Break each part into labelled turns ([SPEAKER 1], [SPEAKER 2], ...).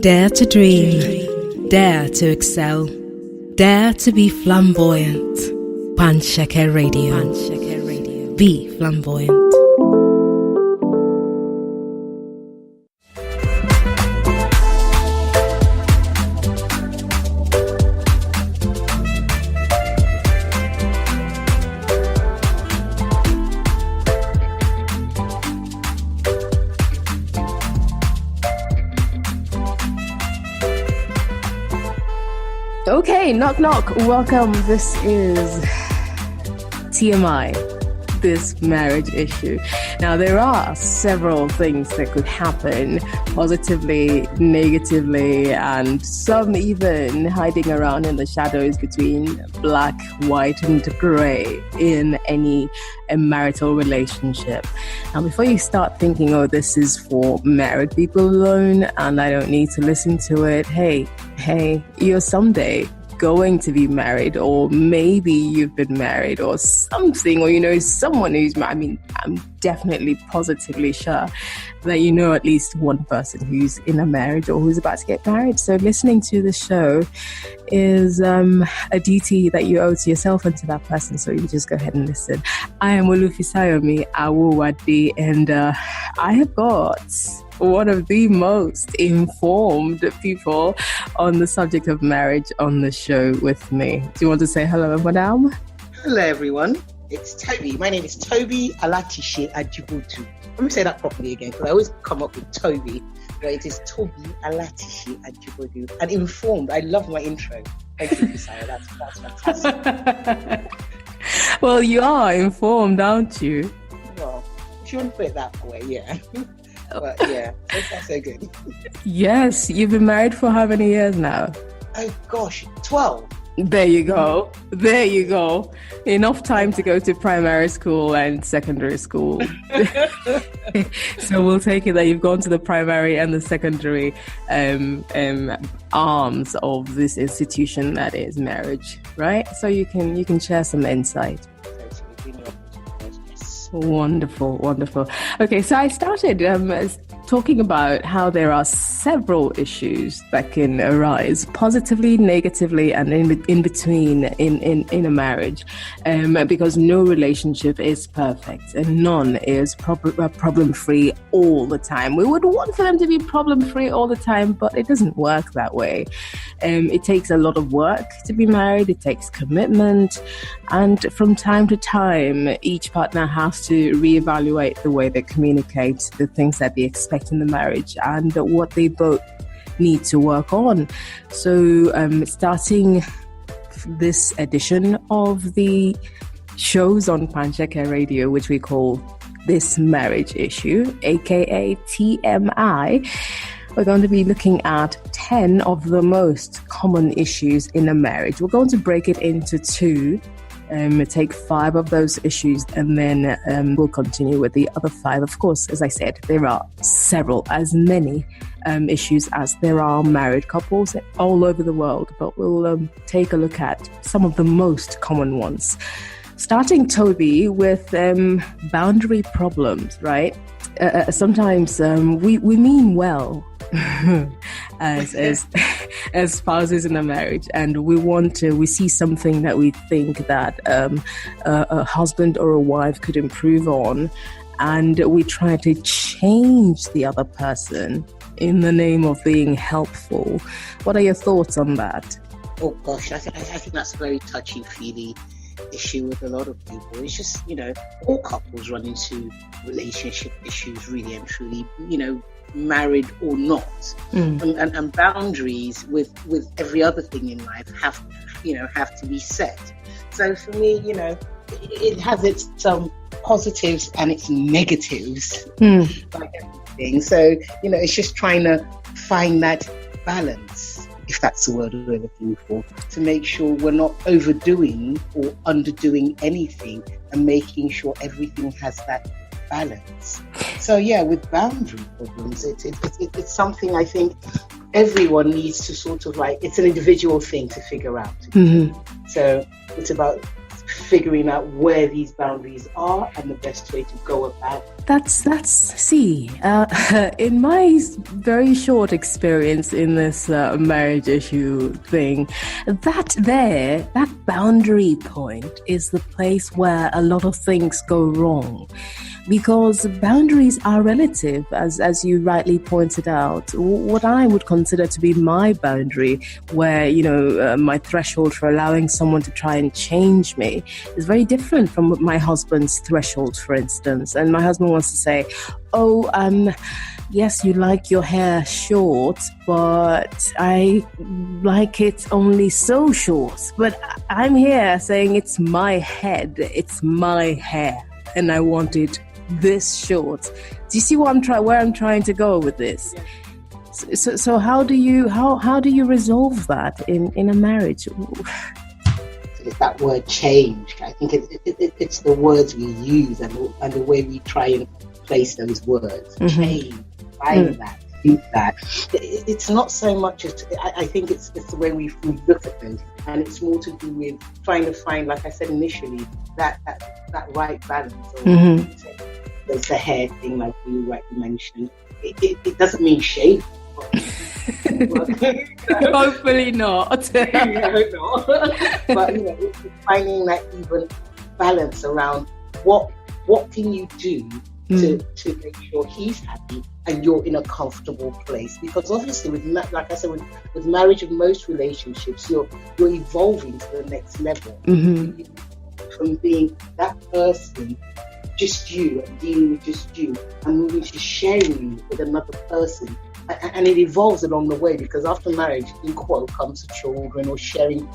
[SPEAKER 1] Dare to dream, dare to excel, dare to be flamboyant. Pancheke Radio. Be flamboyant. Okay, knock knock. Welcome. This is TMI, this marriage issue. Now, there are several things that could happen positively, negatively, and some even hiding around in the shadows between black, white, and grey in any marital relationship. Now, before you start thinking, oh, this is for married people alone and I don't need to listen to it, hey, you're someday going to be married, or maybe you've been married or something, or you know someone who's married. I mean, I'm definitely positively sure that you know at least one person who's in a marriage or who's about to get married. So listening to the show is a duty that you owe to yourself and to that person, so you just go ahead and listen. I am Olufisayomi Awuwade, and I have got one of the most informed people on the subject of marriage on the show with me. Do you want to say hello, madam?
[SPEAKER 2] Hello, everyone. It's Tobi. My name is Tobi Alatise Ajibodu. Let me say that properly again, because I always come up with Tobi. But it is Tobi Alatise Ajibodu. And informed. I love my intro. Thank you, Fisaya. That's fantastic.
[SPEAKER 1] Well, you are informed, aren't you?
[SPEAKER 2] Well, if you want to put it that way, yeah. But yeah, so far so good.
[SPEAKER 1] Yes, you've been married for how many years now?
[SPEAKER 2] Oh gosh, 12.
[SPEAKER 1] There you go. Enough time to go to primary school and secondary school. So we'll take it that you've gone to the primary and the secondary arms of this institution that is marriage, right? So you can share some insight. Wonderful. Okay, so I started talking about how there are several issues that can arise positively, negatively, and in between in a marriage, because no relationship is perfect and none is problem-free all the time. We would want for them to be problem-free all the time, but it doesn't work that way. It takes a lot of work to be married. It takes commitment, and from time to time, each partner has to reevaluate the way they communicate, the things that they expect in the marriage, and what they both need to work on. So starting this edition of the shows on Pancheke Radio, which we call This Marriage Issue, aka TMI, we're going to be looking at 10 of the most common issues in a marriage. We're going to break it into two. Take 5 of those issues, and then we'll continue with the other 5. Of course, as I said, there are as many issues as there are married couples all over the world, but we'll take a look at some of the most common ones. Starting, Tobi, with boundary problems, right? Sometimes we mean well as spouses in a marriage, and we see something that we think that a husband or a wife could improve on, and we try to change the other person in the name of being helpful. What are your thoughts on that?
[SPEAKER 2] Oh gosh, I think that's a very touchy-feely issue with a lot of people. It's just, all couples run into relationship issues, really and truly, married or not. And boundaries with every other thing in life have to be set. So for me, it has its positives and its negatives, like everything. So it's just trying to find that balance, if that's the word we're looking for, to make sure we're not overdoing or underdoing anything, and making sure everything has that balance. So yeah, with boundary problems, it's something I think everyone needs to sort of it's an individual thing to figure out. So it's about figuring out where these boundaries are and the best way to go about it.
[SPEAKER 1] In my very short experience in this marriage issue thing, that boundary point is the place where a lot of things go wrong, because boundaries are relative, as you rightly pointed out. What I would consider to be my boundary, where, my threshold for allowing someone to try and change me, is very different from my husband's threshold, for instance. And my husband wants to say, yes, you like your hair short, but I like it only so short. But I'm here saying it's my head, it's my hair, and I want it this short. Do you see where I'm trying to go with this? So how do you resolve that in a marriage?
[SPEAKER 2] It's that word change. I think it's the words we use and the way we try and place those words. Mm-hmm. Change, find that, do that. It's not so much as I think it's the way we look at things, and it's more to do with trying to find, like I said initially, that right balance. Mm-hmm. There's the hair thing, like you rightly mentioned. It doesn't mean shave.
[SPEAKER 1] Hopefully not.
[SPEAKER 2] But it's finding that even balance around what can you do to make sure he's happy and you're in a comfortable place. Because obviously, like I said, with marriage and most relationships, you're evolving to the next level. Mm-hmm. From being that person, just you, and dealing with just you, and moving to sharing you with another person. And it evolves along the way, because after marriage, in quote, comes to children or sharing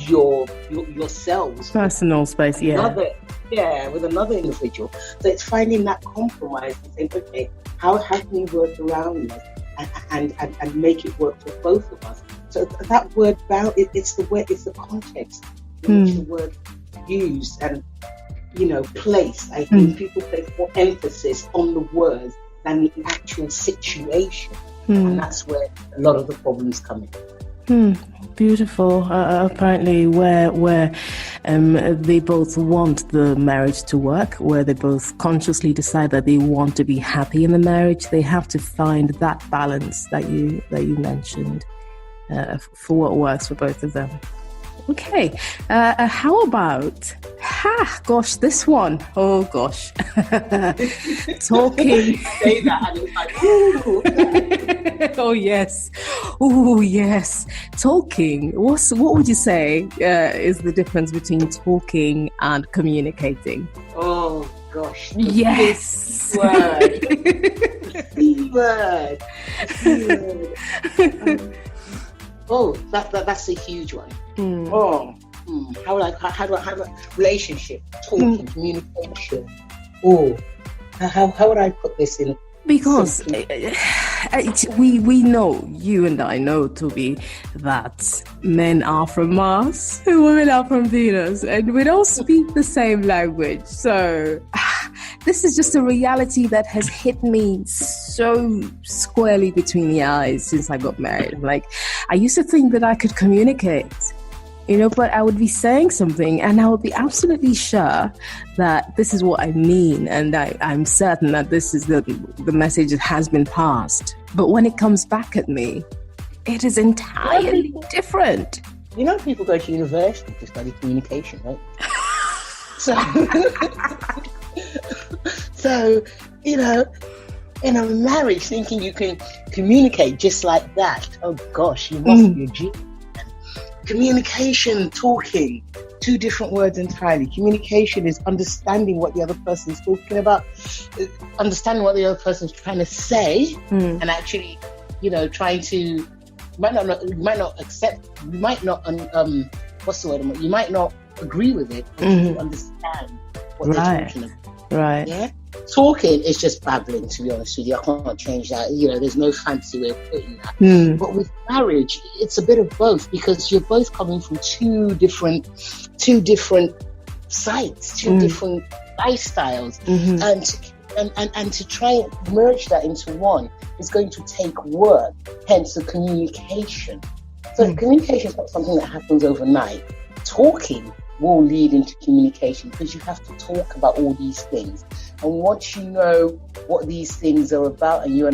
[SPEAKER 2] yourselves.
[SPEAKER 1] Personal space,
[SPEAKER 2] with another individual. So it's finding that compromise and saying, okay, how can we work around this and make it work for both of us? So that word it's the context in which the word used and placed. I think people place more emphasis on the words than the actual situation. And that's where a lot of the problems come in.
[SPEAKER 1] Beautiful. Apparently, where they both want the marriage to work, where they both consciously decide that they want to be happy in the marriage, they have to find that balance that you mentioned for what works for both of them. Okay, how about, this one. Oh gosh, talking.
[SPEAKER 2] Say that and it's like, ooh.
[SPEAKER 1] Oh yes, talking. What would you say is the difference between talking and communicating?
[SPEAKER 2] Oh gosh.
[SPEAKER 1] Yes.
[SPEAKER 2] C word. That's a huge one. How do I relationship, talking, communication? How would I put this in?
[SPEAKER 1] Because we know, you and I know, Tobi, that men are from Mars, women are from Venus, and we don't speak the same language. So this is just a reality that has hit me so squarely between the eyes since I got married. I used to think that I could communicate, but I would be saying something and I would be absolutely sure that this is what I mean, and I'm certain that this is the message that has been passed. But when it comes back at me, it is entirely different.
[SPEAKER 2] People go to university to study communication, right? So, in a marriage, thinking you can communicate just like that, oh gosh, you must be a genius. Communication, talking, two different words entirely. Communication is understanding what the other person is talking about, understanding what the other person is trying to say, and actually, trying to, you might not agree with it, but you understand what they're talking about.
[SPEAKER 1] Right.
[SPEAKER 2] Yeah. Talking is just babbling, to be honest with you. I can't change that. There's no fancy way of putting that. But with marriage, it's a bit of both, because you're both coming from two different sites, two different lifestyles, and to try and merge that into one is going to take work. Hence the communication. So communication is not something that happens overnight. Talking will lead into communication, because you have to talk about all these things. And once you know what these things are about, and you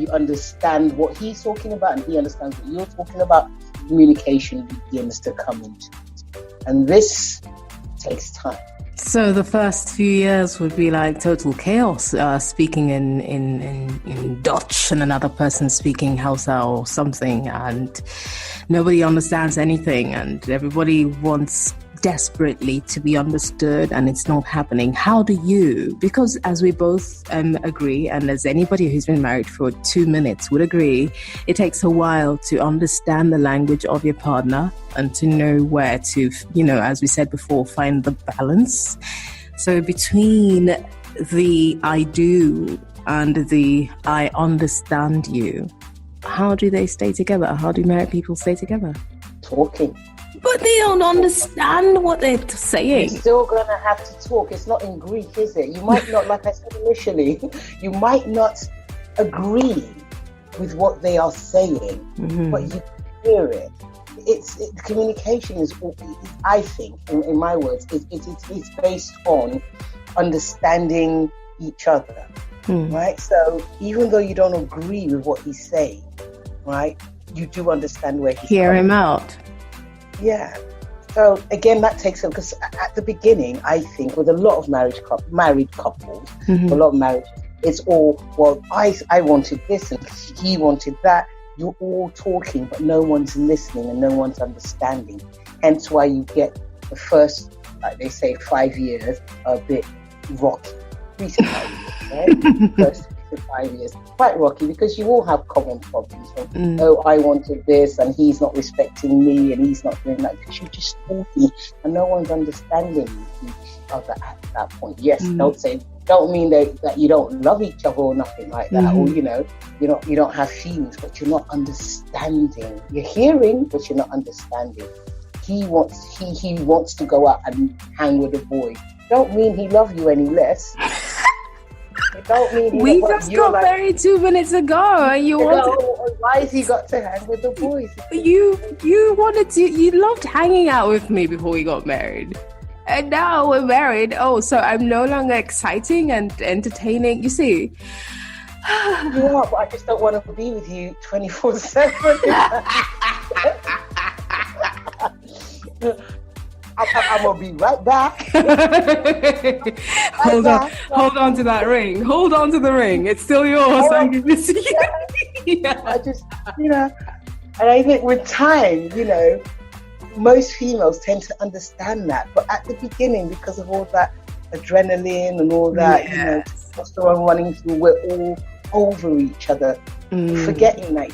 [SPEAKER 2] understand what he's talking about and he understands what you're talking about, communication begins to come into it. And this takes time.
[SPEAKER 1] So the first few years would be like total chaos, speaking in Dutch and another person speaking Hausa or something, and nobody understands anything, and everybody wants desperately to be understood, and it's not happening. How do you, because as we both agree, and as anybody who's been married for 2 minutes would agree, it takes a while to understand the language of your partner and to know where to, as we said before, find the balance. So between the I do and the I understand you, how do they stay together? How do married people stay together?
[SPEAKER 2] Talking.
[SPEAKER 1] But they don't understand what they're saying.
[SPEAKER 2] You're still going to have to talk. It's not in Greek, is it? You might not, like I said initially, you might not agree with what they are saying, but you hear it. Communication is, I think, in my words, it's based on understanding each other, right? So even though you don't agree with what he's saying, right, you do understand where he's
[SPEAKER 1] Hear
[SPEAKER 2] coming
[SPEAKER 1] him out.
[SPEAKER 2] Yeah. So again, that takes up, because at the beginning, I think with a lot of married couples, a lot of marriages, it's all, well, I wanted this and he wanted that. You're all talking, but no one's listening and no one's understanding. Hence why you get the first, like they say, 5 years a bit rocky. 3 to 5 years, right? First 3 to 5 years, quite rocky, because you all have common problems. So, oh, I wanted this and he's not respecting me and he's not doing that, because you're just talking and no one's understanding each other at that point. Yes, don't mean that you don't love each other or nothing like that, or you don't have feelings, but you're not understanding. You're hearing, but you're not understanding. He wants to go out and hang with the boys. Don't mean he loves you any less. Don't mean
[SPEAKER 1] we just got married 2 minutes ago, and
[SPEAKER 2] why has he got to hang with the boys?
[SPEAKER 1] You loved hanging out with me before we got married. And now we're married. Oh, so I'm no longer exciting and entertaining. You see?
[SPEAKER 2] You are, but I just don't want to be with you 24/7. I'm gonna be right back.
[SPEAKER 1] Hold on to that ring. Hold on to the ring. It's still yours. I'm giving it to you. Yeah.
[SPEAKER 2] I just, and I think with time, most females tend to understand that, but at the beginning, because of all that adrenaline and all that, testosterone running through, we're all over each other, forgetting that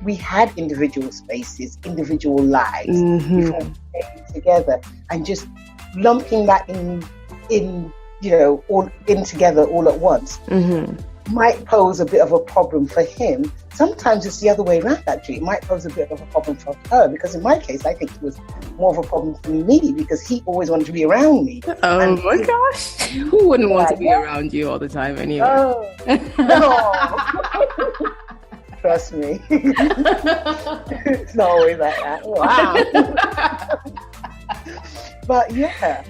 [SPEAKER 2] we had individual spaces, individual lives before we came together, and just lumping that all in together all at once might pose a bit of a problem for him. Sometimes it's the other way around, actually. It might pose a bit of a problem for her, because in my case, I think it was more of a problem for me, because he always wanted to be around me.
[SPEAKER 1] Oh my gosh. Who wouldn't want to be around you all the time anyway?
[SPEAKER 2] Oh, no. Trust me. It's not always like that. Wow. But yeah.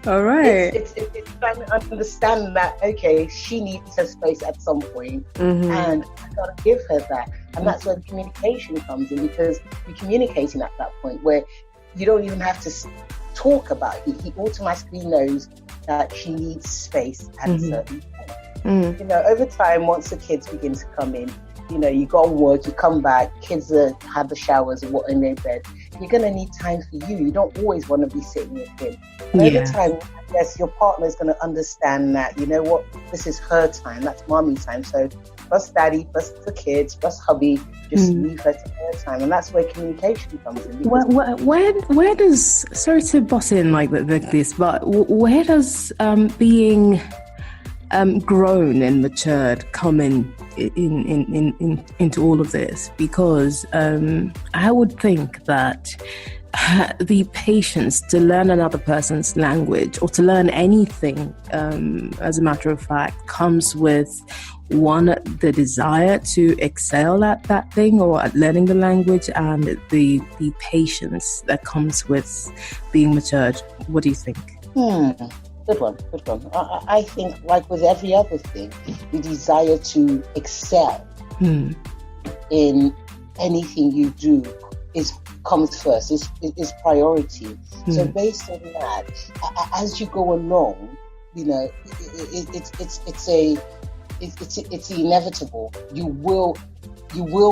[SPEAKER 1] All right.
[SPEAKER 2] It's trying to understand that, okay, she needs her space at some point, and I gotta give her that. And that's where the communication comes in, because you're communicating at that point where you don't even have to talk about it. He automatically knows that she needs space at a certain point. Over time, once the kids begin to come in, you go on work, you come back, kids have the showers and what in their bed. You're going to need time for you. You don't always want to be sitting with him. Over time, yes, your partner is going to understand that, this is her time, that's mommy time. So plus daddy, plus the kids, plus hubby, just leave her to her time. And that's where communication comes in.
[SPEAKER 1] Where does, sorry to butt in like this, but where does being grown and matured come into all of this? Because I would think that the patience to learn another person's language or to learn anything, as a matter of fact, comes with one, the desire to excel at that thing or at learning the language, and the patience that comes with being matured. What do you think?
[SPEAKER 2] Good one. I think, like with every other thing, the desire to excel in anything you do comes first. Is priority. So based on that, as you go along, it's inevitable. You will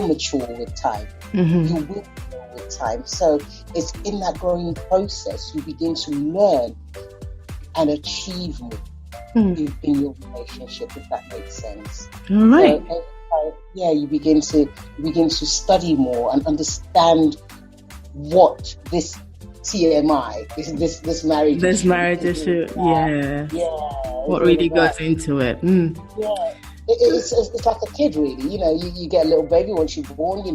[SPEAKER 2] mature with time. You will mature with time. So it's in that growing process you begin to learn and achieve more in your relationship, if that makes sense.
[SPEAKER 1] All right.
[SPEAKER 2] So, you begin to study more and understand what this TMI, this marriage
[SPEAKER 1] issue, what really goes into it.
[SPEAKER 2] It's like a kid, really. You get a little baby once you're born.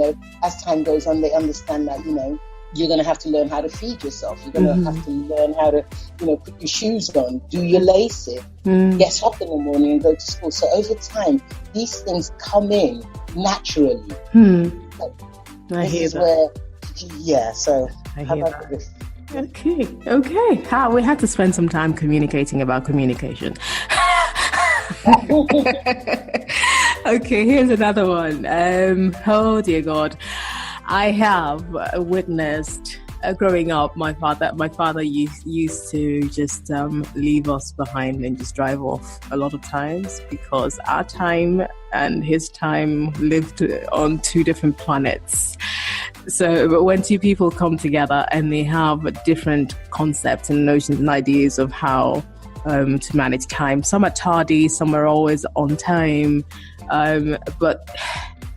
[SPEAKER 2] As time goes on, they understand that you're going to have to learn how to feed yourself. You're going to have to learn how to put your shoes on, do your laces, get up in the morning and go to school. So over time, these things come in naturally.
[SPEAKER 1] I hear that.
[SPEAKER 2] So
[SPEAKER 1] I hear that. Okay. We had to spend some time communicating about communication. Okay, here's another one. Oh dear God, I have witnessed growing up. My father used to just leave us behind and just drive off a lot of times, because our time and his time lived on two different planets. So when two people come together and they have different concepts and notions and ideas of how to manage time, some are tardy, some are always on time, but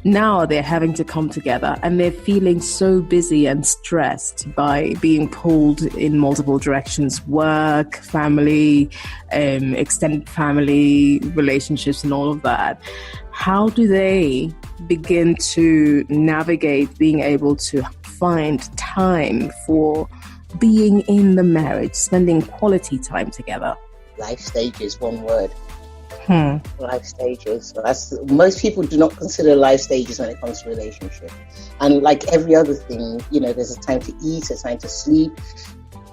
[SPEAKER 1] now they're having to come together and they're feeling so busy and stressed by being pulled in multiple directions: work, family, extended family, relationships, and all of that. How do they begin to navigate being able to find time for being in the marriage, spending quality time together?
[SPEAKER 2] Life stages, one word. Life stages. Most people do not consider life stages when it comes to relationship. And like every other thing, there's a time to eat, a time to sleep.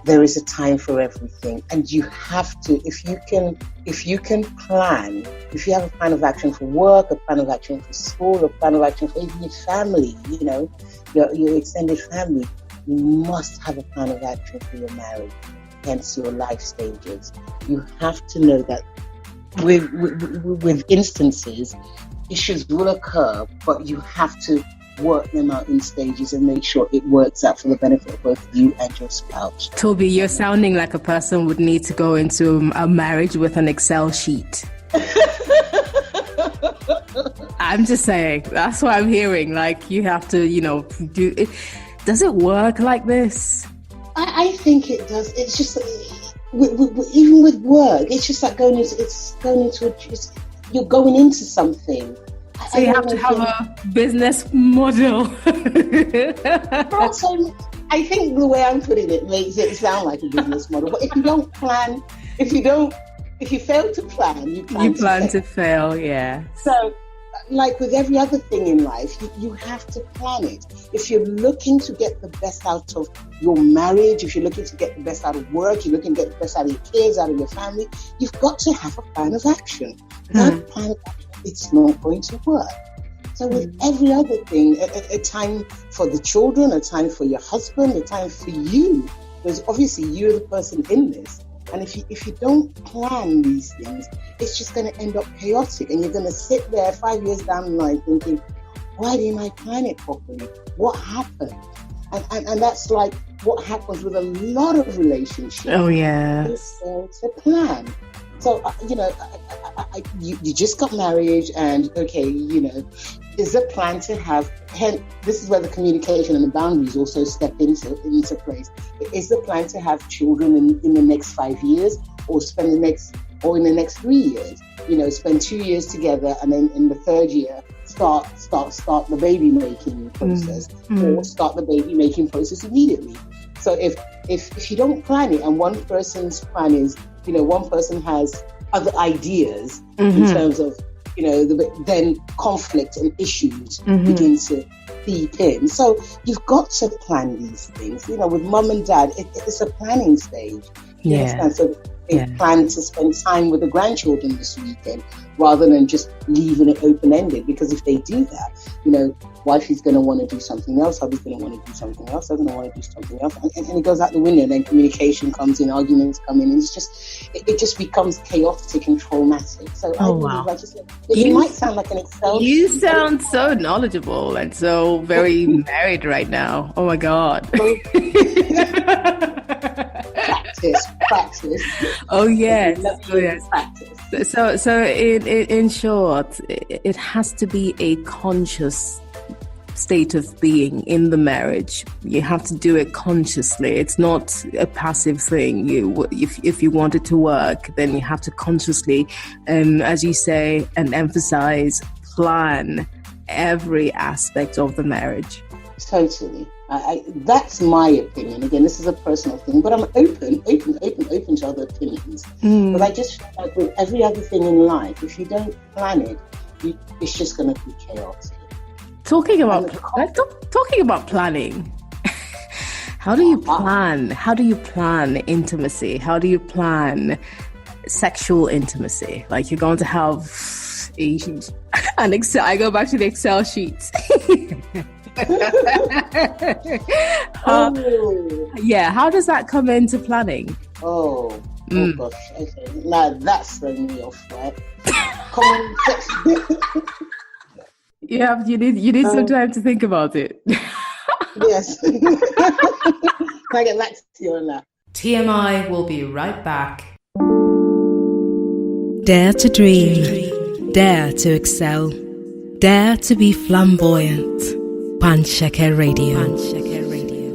[SPEAKER 2] There is a time for everything, and you have to. If you can plan, if you have a plan of action for work, a plan of action for school, a plan of action for even your family, your extended family, you must have a plan of action for your marriage, hence your life stages. You have to know that. With instances, issues will occur, but you have to work them out in stages and make sure it works out for the benefit of both you and your spouse.
[SPEAKER 1] Toby, you're sounding like a person would need to go into a marriage with an Excel sheet. I'm just saying, that's what I'm hearing. Like, you have to, do it. Does it work like this?
[SPEAKER 2] I think it does. It's just... even with work, it's just like you're going into something.
[SPEAKER 1] So you have to have a business model.
[SPEAKER 2] So I think the way I'm putting it makes it sound like a business model. But if you don't plan, if you fail to plan, you plan
[SPEAKER 1] to fail. Yeah.
[SPEAKER 2] So, like with every other thing in life, you have to plan it. If you're looking to get the best out of your marriage, if you're looking to get the best out of work, you're looking to get the best out of your kids, out of your family, you've got to have a plan of action. Without a plan of action, it's not going to work. So with every other thing, a time for the children, a time for your husband, a time for you, because obviously you're the person in this. And if you don't plan these things, it's just going to end up chaotic, and you're going to sit there 5 years down the line thinking, why didn't I plan it properly? What happened? And that's like what happens with a lot of relationships.
[SPEAKER 1] Oh, yeah.
[SPEAKER 2] It's a plan. So, you just got married, and is a plan to have, this is where the communication and the boundaries also step into place. Is the plan to have children in the next 5 years, or in the next 3 years? Spend 2 years together, and then in the third year, start the baby making process, or start the baby making process immediately. So if you don't plan it, and one person's plan is, one person has other ideas in terms of, then conflict and issues begin to seep in. So you've got to plan these things. With mum and dad, it's a planning stage. You understand? So they plan to spend time with the grandchildren this weekend rather than just leaving it open-ended. Because if they do that, wifey's going to want to do something else, hubby's going to want to do something else, I'm going to want to do something else, and it goes out the window. And then communication comes in, arguments come in, and it just becomes chaotic and traumatic. So it might sound like an Excel sheet.
[SPEAKER 1] You sound so knowledgeable and so very married right now. Oh my God.
[SPEAKER 2] Practice.
[SPEAKER 1] Oh yes.
[SPEAKER 2] Practice.
[SPEAKER 1] So in short, it has to be a conscious state of being in the marriage. You have to do it consciously. It's not a passive thing. If you want it to work, then you have to consciously, as you say, and emphasize, plan every aspect of the marriage.
[SPEAKER 2] Totally. That's my opinion. Again, this is a personal thing, but I'm open to other opinions. But I just feel like with every other thing in life, if you don't plan it, it's just going to be chaotic.
[SPEAKER 1] Talking about planning, how do you plan? How do you plan intimacy? How do you plan sexual intimacy? Like, you're going to have an Excel. I go back to the Excel sheets. How does that come into planning?
[SPEAKER 2] Oh gosh. Okay. Now that's throwing me off, right? Come on.
[SPEAKER 1] You need some time to think about it.
[SPEAKER 2] Yes. Can I get back to you on that?
[SPEAKER 3] TMI will be right back. Dare to dream. Dare to excel. Dare to be flamboyant. Pancheke Radio.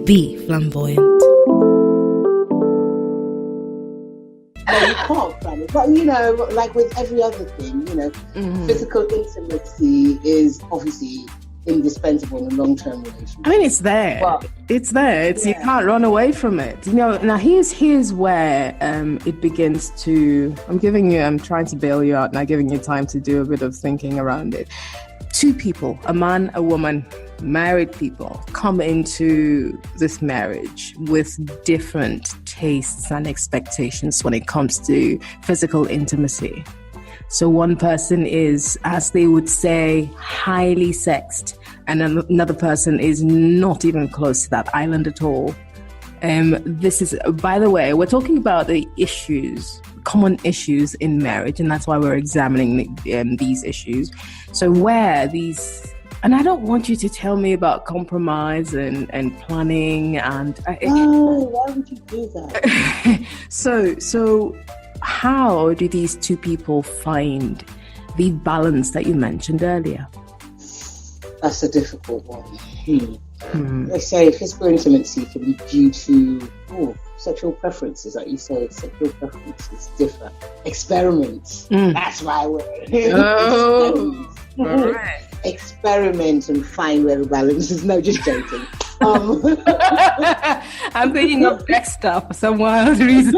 [SPEAKER 3] Be flamboyant.
[SPEAKER 2] No, you can't plan it. But, like with every other thing, physical intimacy is obviously indispensable in a long-term relationship.
[SPEAKER 1] I mean, it's there. It's there. You can't run away from it. Now here's where it begins to. I'm trying to bail you out now, giving you time to do a bit of thinking around it. Two people, a man, a woman, married people, come into this marriage with different tastes and expectations when it comes to physical intimacy. So one person is, as they would say, highly sexed, and another person is not even close to that island at all. This is, by the way, we're talking about the common issues in marriage, and that's why we're examining these issues. So where these, and I don't want you to tell me about compromise and planning and.
[SPEAKER 2] Why would you do that?
[SPEAKER 1] So how do these two people find the balance that you mentioned earlier?
[SPEAKER 2] That's a difficult one. They say physical intimacy can be due to sexual preferences, like you say. Sexual preferences differ. Experiments. That's my word.
[SPEAKER 1] Right.
[SPEAKER 2] Experiment and find where the balance is. No, just joking.
[SPEAKER 1] I'm thinking of Dexter for some wild reason.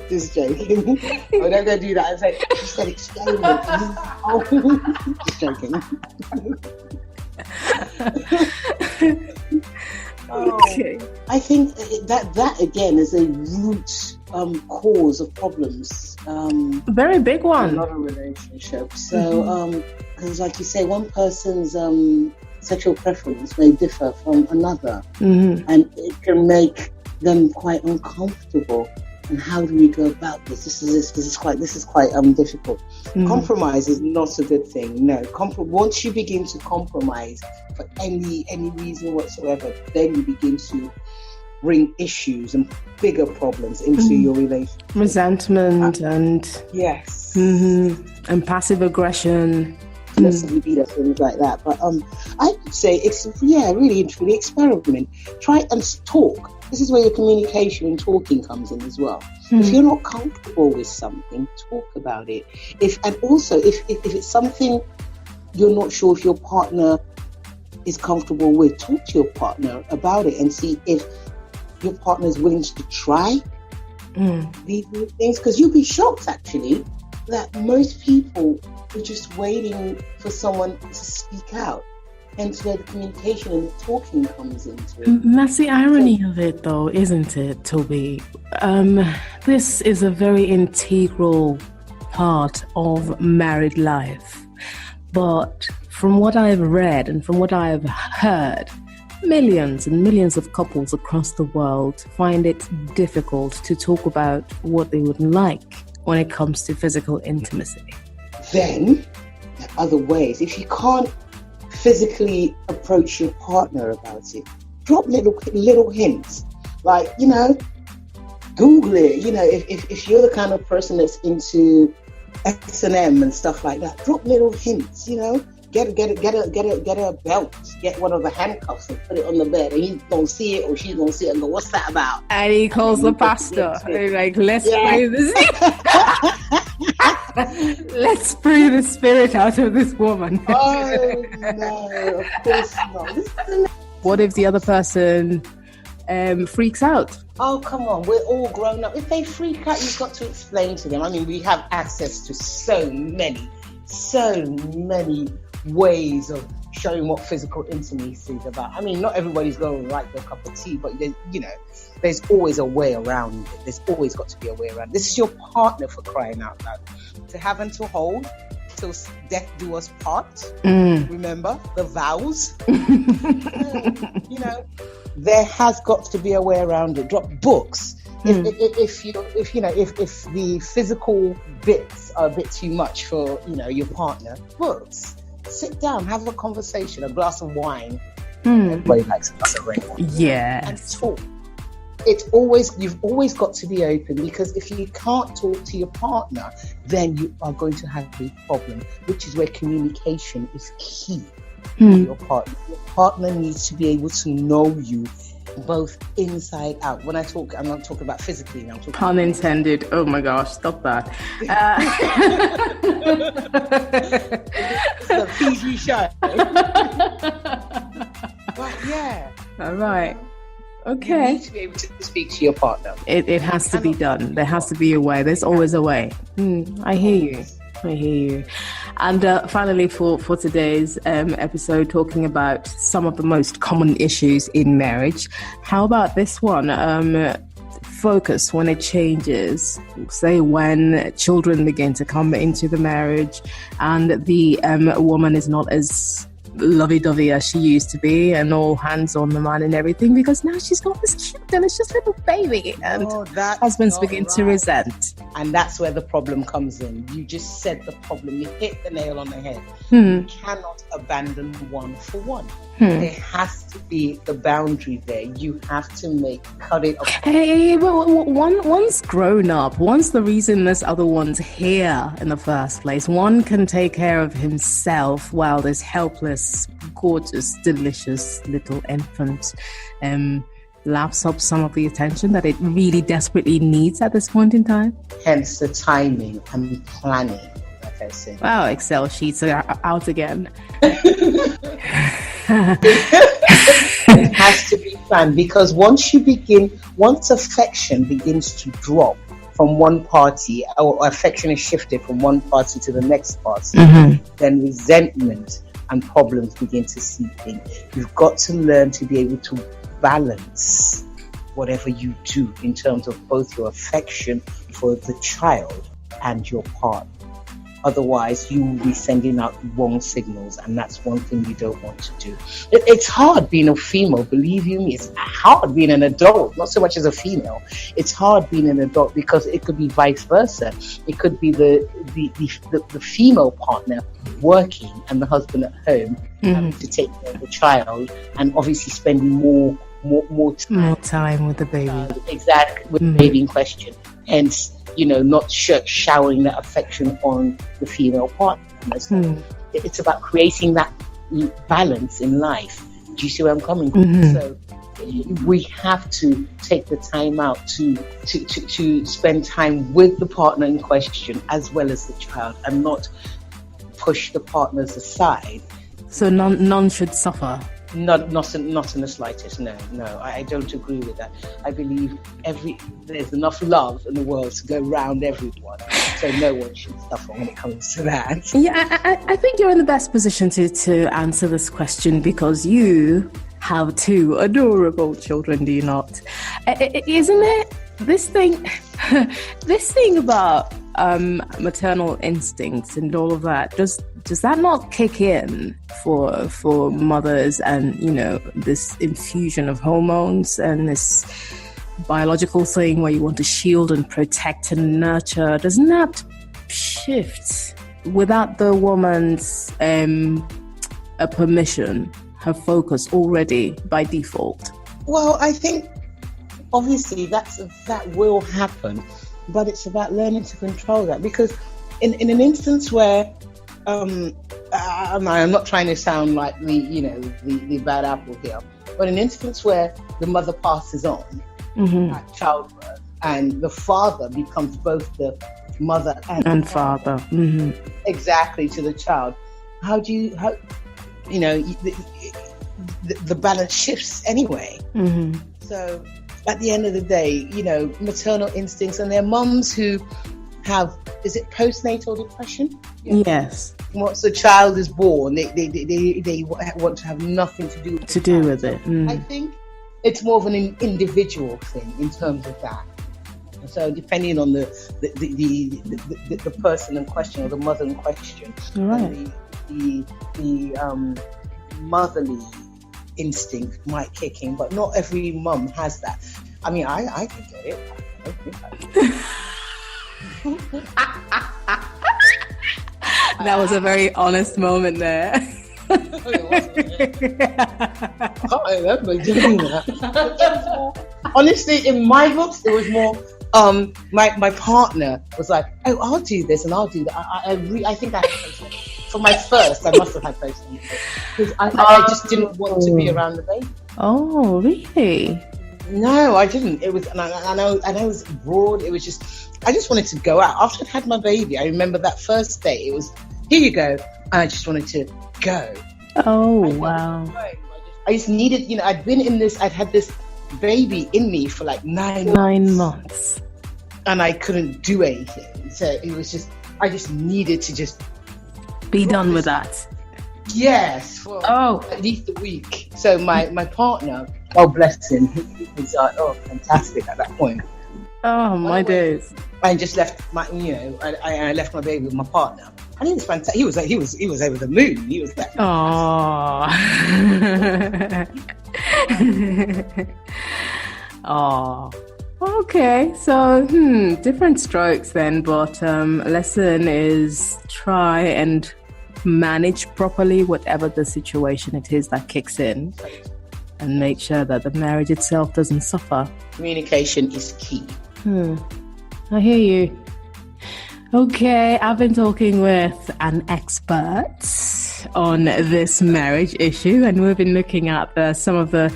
[SPEAKER 2] Just joking. I'm not going to do that. I was like, you said experiment. Just joking.
[SPEAKER 1] Okay.
[SPEAKER 2] I think that again is a root cause of problems.
[SPEAKER 1] Very big one.
[SPEAKER 2] In a lot of relationships. So, because like you say, one person's sexual preference may differ from another, and it can make them quite uncomfortable. And how do we go about this? This is quite difficult. Compromise is not a good thing. No, once you begin to compromise for any reason whatsoever, then you begin to bring issues and bigger problems into your relationship.
[SPEAKER 1] Resentment and
[SPEAKER 2] yes,
[SPEAKER 1] and passive aggression.
[SPEAKER 2] Things like that. But I would say it's really and truly experiment. Try and talk. This is where your communication and talking comes in as well. If you're not comfortable with something, talk about it. If it's something you're not sure if your partner is comfortable with, talk to your partner about it and see if your partner is willing to try these new things. Because you'll be shocked, actually, that most people are just waiting for someone to speak out. Hence where the communication and the talking comes into it.
[SPEAKER 1] That's the irony of it, though, isn't it, Tobi? This is a very integral part of married life. But from what I've read and from what I've heard, millions and millions of couples across the world find it difficult to talk about what they would like when it comes to physical intimacy.
[SPEAKER 2] Then, there are other ways. If you can't physically approach your partner about it, drop little hints. Like, Google it. If you're the kind of person that's into S&M and stuff like that, drop little hints. Get a belt, get one of the handcuffs and put it on the bed, and he's gonna see it or she's gonna see it and go, "What's that about?"
[SPEAKER 1] And he calls the pastor. He's like, "Let's pray this. Let's pray the spirit out of this woman."
[SPEAKER 2] Oh no, of course not.
[SPEAKER 1] What if the other person freaks out?
[SPEAKER 2] Oh, come on, we're all grown up. If they freak out, you've got to explain to them. I mean, we have access to so many ways of showing what physical intimacy is about. I mean, not everybody's going to like their cup of tea, but there's always a way around it. There's always got to be a way around it. This is your partner, for crying out loud. To have and to hold till death do us part. Remember the vows. There has got to be a way around it. Drop books. If the physical bits are a bit too much for your partner, books. Sit down, have a conversation, a glass of wine. Everybody likes a glass of red wine.
[SPEAKER 1] Yeah.
[SPEAKER 2] And talk. You've always got to be open, because if you can't talk to your partner, then you are going to have a problem, which is where communication is key to your partner. Your partner needs to be able to know you both inside out. When I talk, I'm not talking about physically. I'm talking
[SPEAKER 1] pun intended. Oh my gosh, stop that.
[SPEAKER 2] It's a PG show. But yeah.
[SPEAKER 1] All right. Okay.
[SPEAKER 2] You need to be able to speak to your partner.
[SPEAKER 1] It has to be done. There has to be a way. There's always a way. I hear you. And finally, for today's episode, talking about some of the most common issues in marriage, how about this one? Focus when it changes, say when children begin to come into the marriage and the woman is not as lovey-dovey as she used to be, and all hands on the man and everything, because now she's got this cute delicious little baby, and husbands begin to resent.
[SPEAKER 2] And that's where the problem comes in. You just said the problem. You hit the nail on the head. You cannot abandon one for one. There has to be the boundary there. You have to cut it off.
[SPEAKER 1] Hey, but one's grown up. One's the reason this other one's here in the first place. One can take care of himself while this helpless, gorgeous, delicious little infant laps up some of the attention that it really desperately needs at this point in time.
[SPEAKER 2] Hence the timing and planning, like I said.
[SPEAKER 1] Wow, Excel sheets are out again.
[SPEAKER 2] It has to be planned, because once affection begins to drop from one party, or affection is shifted from one party to the next party, then resentment and problems begin to seep in. You've got to learn to be able to balance whatever you do in terms of both your affection for the child and your partner. Otherwise, you will be sending out wrong signals, and that's one thing you don't want to do. It's hard being a female, believe you me. It's hard being an adult, not so much as a female. It's hard being an adult, because it could be vice versa. It could be the female partner working and the husband at home having to take care of the child, and obviously spending more
[SPEAKER 1] time with the baby.
[SPEAKER 2] Exactly, with the baby in question. Hence, not showering that affection on the female partner. So it's about creating that balance in life. Do you see where I'm coming from? So we have to take the time out to spend time with the partner in question as well as the child, and not push the partners aside.
[SPEAKER 1] So none should suffer.
[SPEAKER 2] Not in the slightest. No, I don't agree with that. I believe there's enough love in the world to go round everyone, so no one should suffer when it comes to that.
[SPEAKER 1] Yeah, I think you're in the best position to answer this question because you have two adorable children, do you not? Isn't it this thing about maternal instincts and all of that? Does that not kick in for mothers, and this infusion of hormones and this biological thing where you want to shield and protect and nurture? Doesn't that shift without the woman's permission, her focus already by default?
[SPEAKER 2] Well, I think obviously that will happen, but it's about learning to control that, because in an instance where I'm not trying to sound like the bad apple here, but an instance where the mother passes on at childbirth and the father becomes both the mother and father, exactly, to the child, the balance shifts anyway. So at the end of the day, maternal instincts, and there are mums who have, is it postnatal depression?
[SPEAKER 1] Yes.
[SPEAKER 2] Once the child is born, they want to have nothing to do with it. I think it's more of an individual thing in terms of that. So depending on the person in question, or the mother in question,
[SPEAKER 1] right,
[SPEAKER 2] the motherly instinct might kick in, but not every mum has that. I mean, I can get it. I think I
[SPEAKER 1] That was a very honest moment there.
[SPEAKER 2] I can't remember doing that. Honestly, in my books, it was more. My partner was like, "Oh, I'll do this and I'll do that." I think I had post-it. For my first, I must have had post-it because I just didn't want to be around the baby.
[SPEAKER 1] Oh, really?
[SPEAKER 2] No, I didn't. It was, and I know it was broad. It was just, I just wanted to go out after I'd had my baby. I remember that first day. It was, here you go. And I just wanted to go.
[SPEAKER 1] Oh, wow.
[SPEAKER 2] I just needed, I'd had this baby in me for like
[SPEAKER 1] 9 months.
[SPEAKER 2] And I couldn't do anything. So it was just, I just needed to just
[SPEAKER 1] be done with that.
[SPEAKER 2] Yes, for at least a week. So my partner, oh bless him, he was like, oh, fantastic at that point.
[SPEAKER 1] Oh my days!
[SPEAKER 2] I just left I left my baby with my partner, and he was fantastic. He was over the moon. He was like,
[SPEAKER 1] oh, oh. Okay, so different strokes then, but lesson is try and manage properly whatever the situation it is that kicks in, and make sure that the marriage itself doesn't suffer.
[SPEAKER 2] Communication is key.
[SPEAKER 1] I hear you. Okay, I've been talking with an expert on this marriage issue, and we've been looking at some of the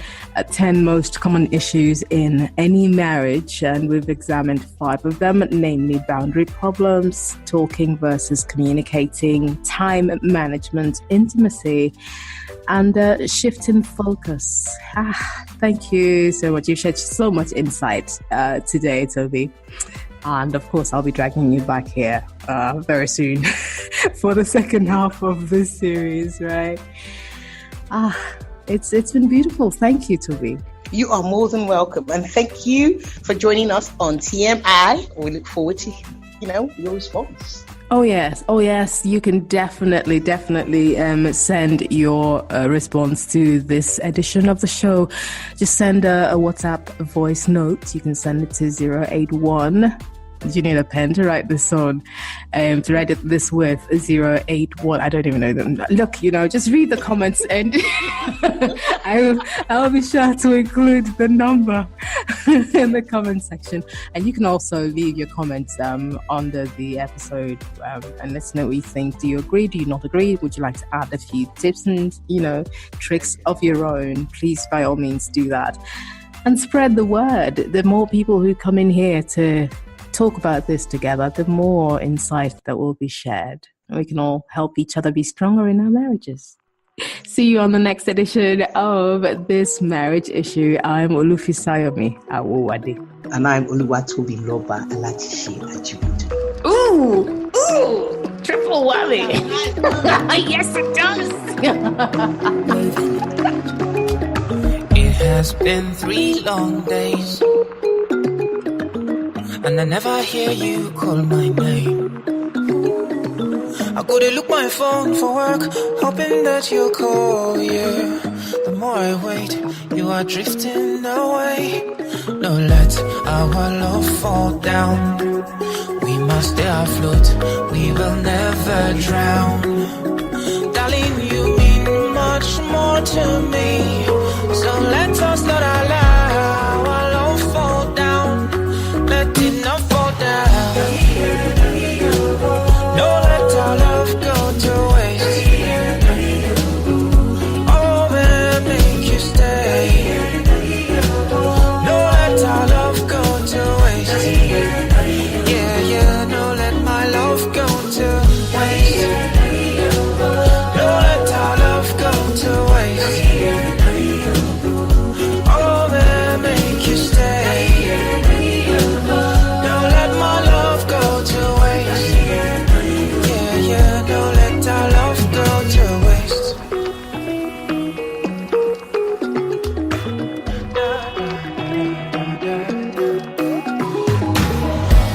[SPEAKER 1] 10 most common issues in any marriage, and we've examined 5 of them, namely boundary problems, talking versus communicating, time management, intimacy, and shift in focus. Thank you so much. You've shared so much insight today, Tobi. And of course, I'll be dragging you back here very soon for the second half of this series, right? It's been beautiful. Thank you, Tobi.
[SPEAKER 2] You are more than welcome. And thank you for joining us on TMI. We look forward to, your response.
[SPEAKER 1] Oh yes. You can definitely send your response to this edition of the show. Just send a WhatsApp voice note. You can send it to 081. You need a pen to write this on, to write this with 081. I don't even know them. Look, just read the comments, and I'll be sure to include the number in the comment section. And you can also leave your comments under the episode, and let us know what you think. Do you agree? Do you not agree? Would you like to add a few tips and tricks of your own? Please, by all means, do that and spread the word. The more people who come in here to talk about this together, the more insight that will be shared. We can all help each other be stronger in our marriages. See you on the next edition of This Marriage Issue. I'm Olufisayomi Awowade.
[SPEAKER 2] And I'm Mrs Tobi Alatise Ajibodu.
[SPEAKER 1] Ooh, triple whammy. Yes, it does.
[SPEAKER 4] It has been 3 long days, and I never hear you call my name. I go to look my phone for work, hoping that you'll call, yeah. The more I wait, you are drifting away. No, let our love fall down. We must stay afloat, we will never drown. Darling, you mean much more to me, so let us not allow our love fall down. Let it not fall down. No, let our love go to waste. Oh, man, make you stay. No, let our love go to waste. Yeah, no, let my love go to waste. No, let our love go to waste. Oh, man, make you stay. No, let my love go to waste. Yeah, no, let our love go to waste.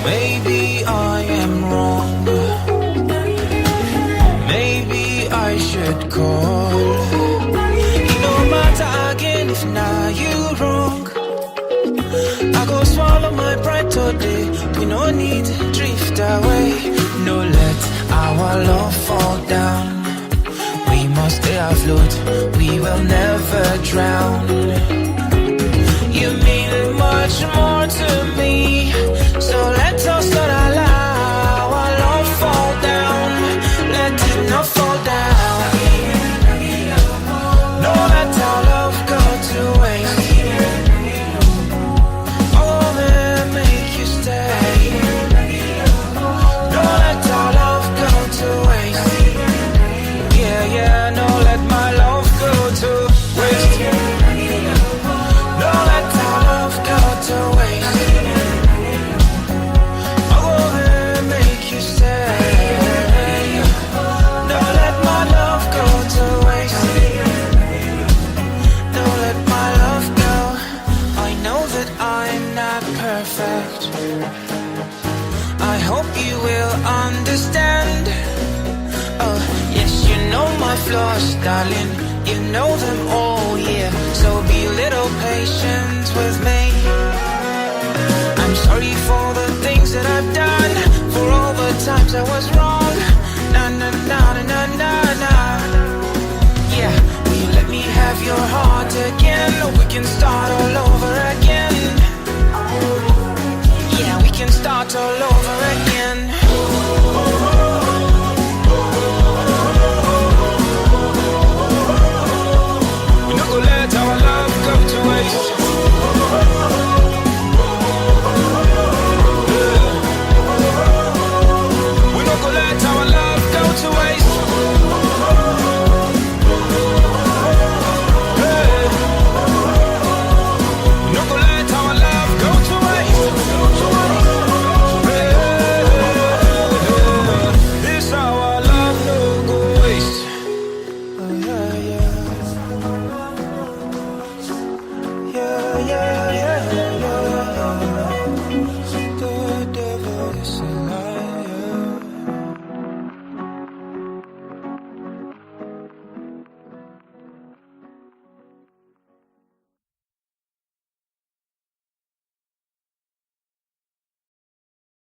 [SPEAKER 4] Maybe I am wrong. Maybe I should call. It no matter again if now you wrong. I go swallow my pride today. We no need to drift away. No, let our love fall down. We must stay afloat, we will never drown. You mean much more to me, so let us not allow our love fall down. Let it not fall down. No, let our love go to waste. Oh, man, make you stay. No, let our love go to waste. Yeah, no, let my love go to waste. No, let our love go to waste. Oh, man, make you stay. No, let my love go to waste. No, let my love go. I know that I'm not perfect. I hope you will understand. Oh, yes, you know my flaws, darling. You know them all, yeah. So be a little patient with me. I'm sorry for the things that I've done, for all the times I was wrong. Na na na na na na.